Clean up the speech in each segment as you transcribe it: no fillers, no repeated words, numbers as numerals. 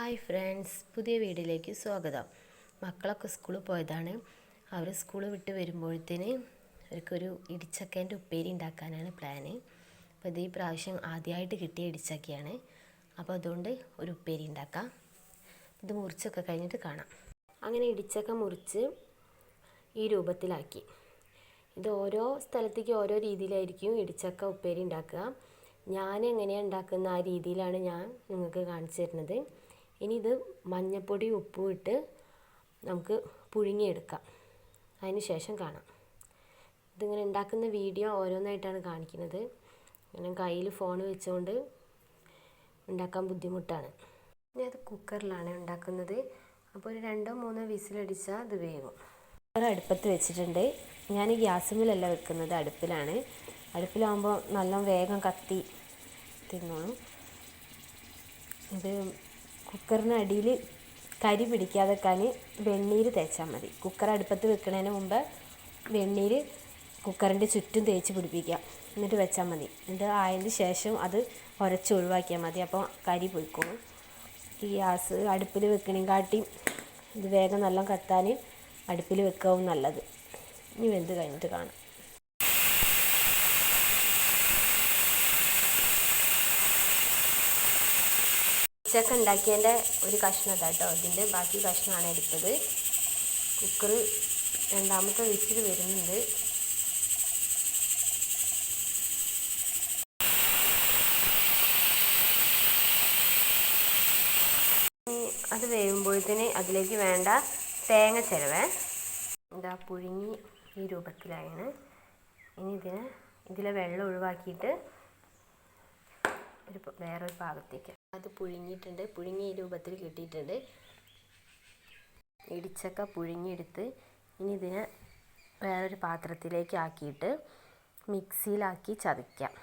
Hi friends, പുതിയ വീഡിയോയിലേക്ക് സ്വാഗതം. മക്കളൊക്കെ സ്കൂളിൽ പോയതാണ്. അവർ സ്കൂൾ വിട്ട് വരുമ്പോഴത്തേന് അവർക്കൊരു ഇടിച്ചക്കേൻ്റെ ഉപ്പേരി ഉണ്ടാക്കാനാണ് പ്ലാന്. അപ്പോൾ ഇത് ഈ പ്രാവശ്യം ആദ്യമായിട്ട് കിട്ടിയ ഇടിച്ചക്കയാണ്. അപ്പോൾ അതുകൊണ്ട് ഒരു ഉപ്പേരി ഉണ്ടാക്കാം. ഇത് മുറിച്ചൊക്കെ കഴിഞ്ഞിട്ട് കാണാം. അങ്ങനെ ഇടിച്ചക്ക മുറിച്ച് ഈ രൂപത്തിലാക്കി. ഇത് ഓരോ സ്ഥലത്തേക്ക് ഓരോ രീതിയിലായിരിക്കും ഇടിച്ചക്ക ഉപ്പേരി ഉണ്ടാക്കുക. ഞാൻ എങ്ങനെയാണ് ഉണ്ടാക്കുന്ന ആ രീതിയിലാണ് ഞാൻ നിങ്ങൾക്ക് കാണിച്ചു തരുന്നത്. ഇനി ഇത് മഞ്ഞൾപ്പൊടി ഉപ്പും ഇട്ട് നമുക്ക് പുഴുങ്ങിയെടുക്കാം. അതിന് ശേഷം കാണാം. ഇതിങ്ങനെ ഉണ്ടാക്കുന്ന വീഡിയോ ഓരോന്നായിട്ടാണ് കാണിക്കുന്നത്. ഞാൻ കയ്യിൽ ഫോൺ വെച്ചുകൊണ്ട് ഉണ്ടാക്കാൻ ബുദ്ധിമുട്ടാണ്. ഇനി അത് കുക്കറിലാണ് ഉണ്ടാക്കുന്നത്. അപ്പോൾ ഒരു 2-3 വിസിലടിച്ചാൽ ഇത് വേവും. കുക്കർ അടുപ്പത്ത് വെച്ചിട്ടുണ്ട്. ഞാൻ ഗ്യാസുമിലല്ല വെക്കുന്നത്, അടുപ്പിലാണ്. അടുപ്പിലാകുമ്പോൾ നല്ല വേഗം കത്തി തിന്നോളും. ഇത് കുക്കറിന് അടിയിൽ കരി പിടിക്കാതെക്കാൻ വെണ്ണീര് തേച്ചാൽ മതി. കുക്കർ അടുപ്പത്ത് വെക്കുന്നതിന് മുമ്പ് വെണ്ണീര് കുക്കറിൻ്റെ ചുറ്റും തേച്ച് പിടിപ്പിക്കുക. എന്നിട്ട് വെച്ചാൽ മതി. എന്നിട്ട് ആയതിന് ശേഷം അത് ഉരച്ചൊഴിവാക്കിയാൽ മതി. അപ്പോൾ കരി പോയിക്കോളും. ഈ ഗ്യാസ് അടുപ്പിൽ വെക്കണേക്കാട്ടി ഇത് വേഗം നല്ല കത്താൻ അടുപ്പിൽ വെക്കാവും നല്ലത്. ഇനി വെന്ത് കഴിഞ്ഞിട്ട് കാണാം. ഇടിച്ചക്ക ഉണ്ടാക്കിയതിൻ്റെ ഒരു കഷ്ണം കേട്ടോ. ഇതിൻ്റെ ബാക്കി കഷ്ണമാണ് എടുത്തത്. കുക്കർ രണ്ടാമത്തെ വിസിൽ വരുന്നുണ്ട്. അത് വേവുമ്പോഴത്തേന് അതിലേക്ക് വേണ്ട തേങ്ങ ചിരവേ ഇതാ പുഴുങ്ങി ഈ രൂപത്തിലായാണ്. ഇനി ഇതിലെ വെള്ളം ഒഴിവാക്കിയിട്ട് വേറൊരു പാകത്തേക്ക് അത് പുഴുങ്ങിയിട്ടുണ്ട്. പുഴുങ്ങി ഈ രൂപത്തിൽ കിട്ടിയിട്ടുണ്ട്. ഇടിച്ചക്ക പുഴുങ്ങിയെടുത്ത് ഇനി ഇതിനെ വേറൊരു പാത്രത്തിലേക്ക് ആക്കിയിട്ട് മിക്സിയിലാക്കി ചതയ്ക്കാം.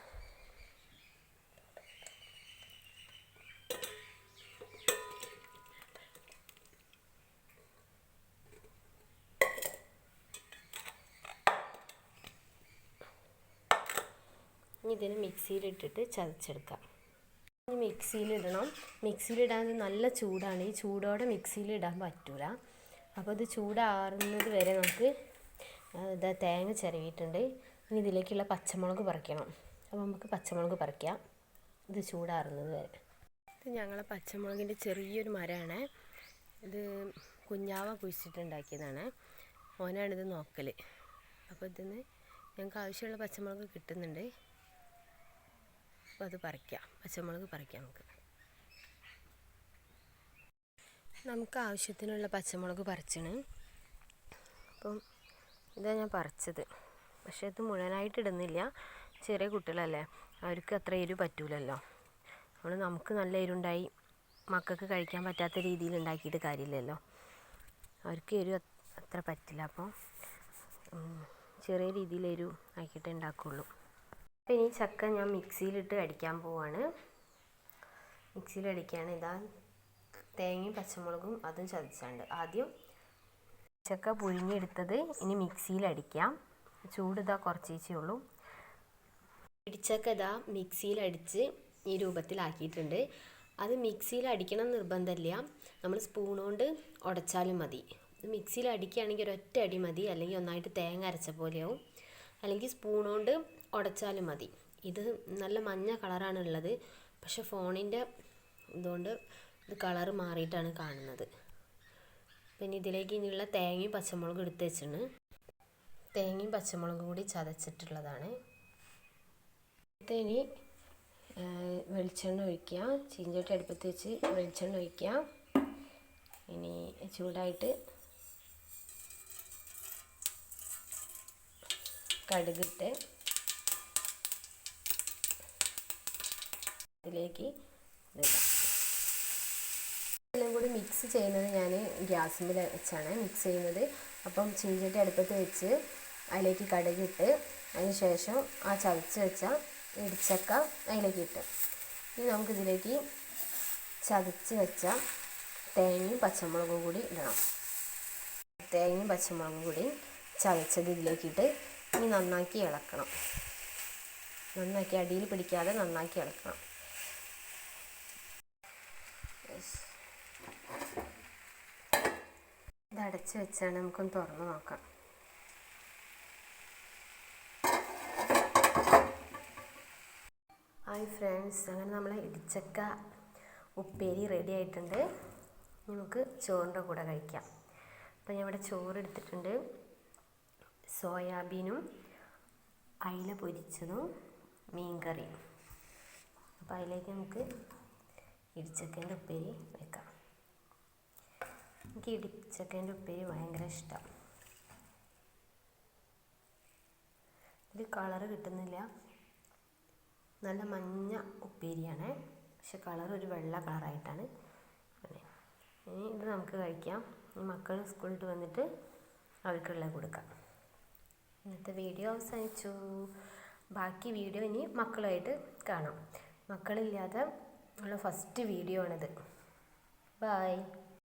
ഇനി ഇതിന് മിക്സിയിലിട്ടിട്ട് ചതച്ചെടുക്കാം. ഇനി മിക്സിയിലിടണം. മിക്സിയിലിടാൻ നല്ല ചൂടാണ്. ഈ ചൂടോടെ മിക്സിയിലിടാൻ പറ്റൂല. അപ്പോൾ ഇത് ചൂടാറുന്നത് വരെ നമുക്ക് ഇതാ തേങ്ങ ചിരവിയിട്ടുണ്ട്. ഇനി ഇതിലേക്കുള്ള പച്ചമുളക് പറിക്കണം. അപ്പോൾ നമുക്ക് പച്ചമുളക് പറിക്കാം, ഇത് ചൂടാറുന്നത് വരെ. ഇത് ഞങ്ങളെ പച്ചമുളകിൻ്റെ ചെറിയൊരു മരമാണ്. ഇത് കുഞ്ഞാവ കുഴിച്ചിട്ടുണ്ടാക്കിയതാണ്. ഓനാണിത് നോക്കൽ. അപ്പോൾ ഇതിന് ഞങ്ങൾക്ക് ആവശ്യമുള്ള പച്ചമുളക് കിട്ടുന്നുണ്ട്. അപ്പോൾ അത് പറിക്കാം. പച്ചമുളക് പറിക്കാം. നമുക്ക് ആവശ്യത്തിനുള്ള പച്ചമുളക് പറിച്ചാണ്. അപ്പം ഇതാണ് ഞാൻ പറിച്ചത്. പക്ഷേ ഇത് മുഴുവനായിട്ട് ഇടുന്നില്ല. ചെറിയ കുട്ടികളല്ലേ, അവർക്ക് അത്ര എരിവ് പറ്റൂലല്ലോ. നമുക്ക് നല്ല എരിവുണ്ടായി മക്കൾക്ക് കഴിക്കാൻ പറ്റാത്ത രീതിയിൽ ഉണ്ടാക്കിയിട്ട് കാര്യമില്ലല്ലോ. അവർക്ക് എരിവ് അത്ര പറ്റില്ല. അപ്പോൾ ചെറിയ രീതിയിൽ എരിവ് ആക്കിയിട്ട് ഉണ്ടാക്കുള്ളൂ. അപ്പോൾ ഇനി ചക്ക ഞാൻ മിക്സിയിലിട്ട് അടിക്കാൻ പോവാണ്. മിക്സിയിലടിക്കുകയാണ്. ഇതാ തേങ്ങയും പച്ചമുളകും അതും ചതച്ചുണ്ട്. ആദ്യം ചക്ക പുഴുങ്ങിയെടുത്തത് ഇനി മിക്സിയിലടിക്കാം. ചൂട് ഇതാ കുറച്ചേ ഉള്ളൂ. ഇടിച്ചക്ക ഇതാ മിക്സിയിലടിച്ച് ഈ രൂപത്തിലാക്കിയിട്ടുണ്ട്. അത് മിക്സിയിൽ അടിക്കണം നിർബന്ധമില്ല. നമ്മൾ സ്പൂൺ കൊണ്ട് ഉടച്ചാലും മതി. മിക്സിയിൽ അടിക്കുകയാണെങ്കിൽ ഒരൊറ്റ അടി മതി. അല്ലെങ്കിൽ ഒന്നായിട്ട് തേങ്ങ അരച്ച പോലെയാവും. അല്ലെങ്കിൽ സ്പൂൺ കൊണ്ട് ഉടച്ചാലും മതി. ഇത് നല്ല മഞ്ഞ കളറാണ് ഉള്ളത്. പക്ഷെ ഫോണിൻ്റെ ഇതുകൊണ്ട് ഇത് കളറ് മാറിയിട്ടാണ് കാണുന്നത്. പിന്നെ ഇതിലേക്ക് ഇനിയുള്ള തേങ്ങയും പച്ചമുളകും എടുത്ത് വെച്ചാണ്. തേങ്ങയും പച്ചമുളകും കൂടി ചതച്ചിട്ടുള്ളതാണ്. ഇനി വെളിച്ചെണ്ണ ഒഴിക്കുക. ചീഞ്ചട്ടി അടുപ്പത്ത് വെച്ച് വെളിച്ചെണ്ണ ഒഴിക്കുക. ഇനി ചൂടായിട്ട് കടുകിട്ട് ഇതിലേക്ക് ഇടാം. എല്ലാം കൂടി മിക്സ് ചെയ്യുന്നത് ഞാൻ ഗ്യാസിൽ വെച്ചാണ് മിക്സ് ചെയ്യുന്നത്. അപ്പം ചീഞ്ചട്ടി അടുപ്പത്ത് വെച്ച് അതിലേക്ക് കടുകിട്ട് അതിന് ശേഷം ആ ചതച്ച് വെച്ച ഇടിച്ചക്ക അതിലേക്ക് ഇട്ട് ഇനി നമുക്കിതിലേക്ക് ചതച്ച് വെച്ച തേങ്ങയും പച്ചമുളകും കൂടി ഇടണം. തേങ്ങയും പച്ചമുളകും കൂടി ചതച്ചത് ഇതിലേക്കിട്ട് ഇനി നന്നാക്കി ഇളക്കണം. നന്നാക്കി അടിയിൽ പിടിക്കാതെ നന്നാക്കി ഇളക്കണം. അടച്ച് വെച്ചാണ്, നമുക്കൊന്ന് തുറന്ന് നോക്കാം. ഹായ് ഫ്രണ്ട്സ്, അങ്ങനെ നമ്മളെ ഇടിച്ചക്ക ഉപ്പേരി റെഡി ആയിട്ടുണ്ട്. നമുക്ക് ചോറിൻ്റെ കൂടെ കഴിക്കാം. അപ്പോൾ ഞാൻ ഇവിടെ ചോറ് എടുത്തിട്ടുണ്ട്. സോയാബീനും അയില പൊരിച്ചതും മീൻകറി. അപ്പോൾ അതിലേക്ക് നമുക്ക് ഇടിച്ചക്കേൻ്റെ ഉപ്പേരി വെക്കാം. എനിക്ക് ഇടിച്ചക്കേൻ്റെ ഉപ്പേരി ഭയങ്കര ഇഷ്ടമാണ്. ഇത് കളറ് കിട്ടുന്നില്ല, നല്ല മഞ്ഞ ഉപ്പേരിയാണ്, പക്ഷെ കളർ ഒരു വെള്ള കളറായിട്ടാണ്. ഇനി ഇത് നമുക്ക് കഴിക്കാം. ഈ മക്കൾ സ്കൂളിൽ വന്നിട്ട് അവർക്കുള്ള കൊടുക്കാം. ഇന്നത്തെ വീഡിയോ അവസാനിച്ചു. ബാക്കി വീഡിയോ ഇനി മക്കളുമായിട്ട് കാണാം. മക്കളില്ലാതെ ഉള്ള ഫസ്റ്റ് വീഡിയോ ആണിത്. ബൈ.